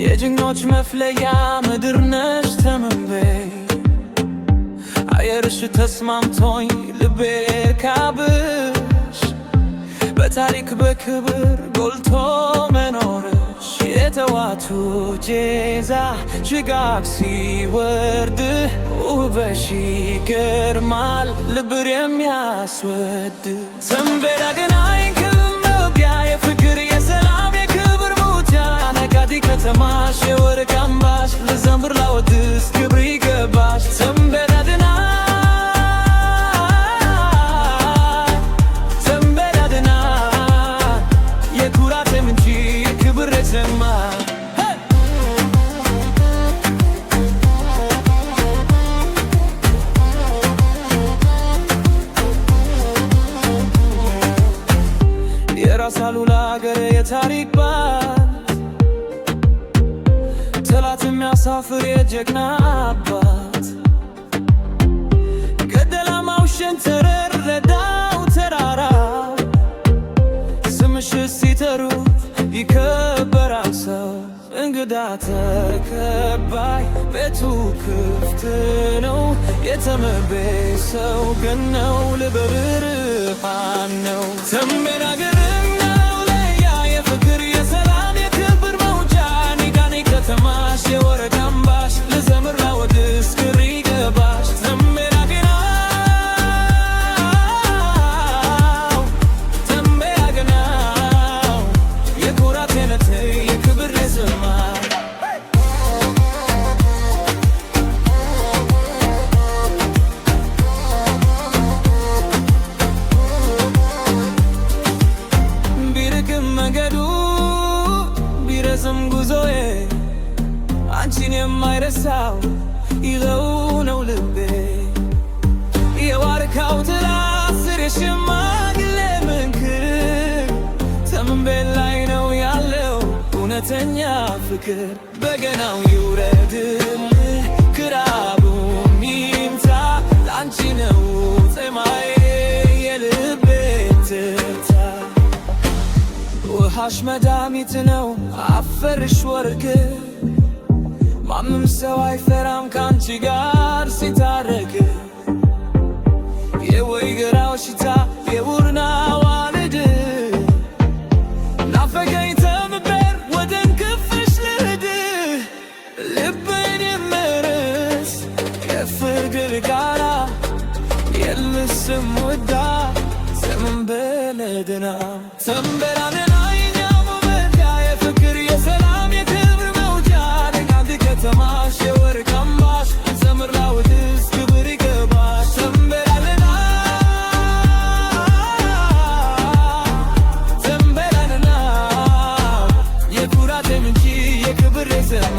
የጀግኖች መፍለያ ምድር ነሽ ተምቤ አየርሽ ተስማምቶኝ ልቤ ካብሽ በታሪክ በክብር ጎልቶ መኖርሽ የተዋቱ ጄዛ ጭጋግ ሲወርድ ውበሽ ይገርማል ልብር የሚያስወድ ተንቤን አገናኝ ከመግቢያ የፍቅር የሰላም የክብር ሙጃ ነጋዴ ከተማሽ የወርቅ አምባሽ ልዘምር ላወድስ ክብር ይገባሽ ተንቤን የራስ አሉላ አገር የታሪክ ባንድ ጠላት የሚያሳፍር የጀግና አባት ገደላማው ሸንተረር ረዳው ተራራ ስምሽ ሲጠሩ ይከበራል ሰው እንግዳ ተቀባይ ቤቱ ክፍት ነው የተመቤ ሰው ግን ነው ልበብርሃን ነው ተንቤን አገር ነው ለያ የፍቅር የሰላም የክብር መውጫ ኒዳኔ ከተማሽ የወርቅ አምባሽ ልዘምር ላወድስ ክብር ይገባሽ ተንቤን አገር ተንቤን አገር የኩራቴ ነቴ የክብር የዘማ መንገዱ ቢረዝም ጉዞዬ አንቺን የማይረሳው ይኸው ነው ልቤ የዋርካው ጥላ ስር የሽማግሌ ምክር ተንቤን ላይ ነው ያለው እውነተኛ ፍቅር በገናው ይውረድልህ ክራቡም ይምታ ላንቺ ነው ዜማዬ የልቤ ትርታ ውሃሽ መድኃኒት ነው አፈርሽ ወርቅ ማንም ሰው አይፈራም ካንቺ ጋር ሲታረቅ የወይገራው ሽታ የቡርና ዋልድ ናፈቀኝ ተምቤን ወደ እንቅፍሽ ልሂድ ልቤን የምርስ የፍቅር ጋራ የልስም ውዳ ተንቤን ደህና ተንቤን ከተማሽ የወርቅ አምባሽ ዘምር ላወድስ ክብር ይገባሽ ተንቤን አለና ተንቤን አለና የኩራቴ ምንጭ የክብር የዘማ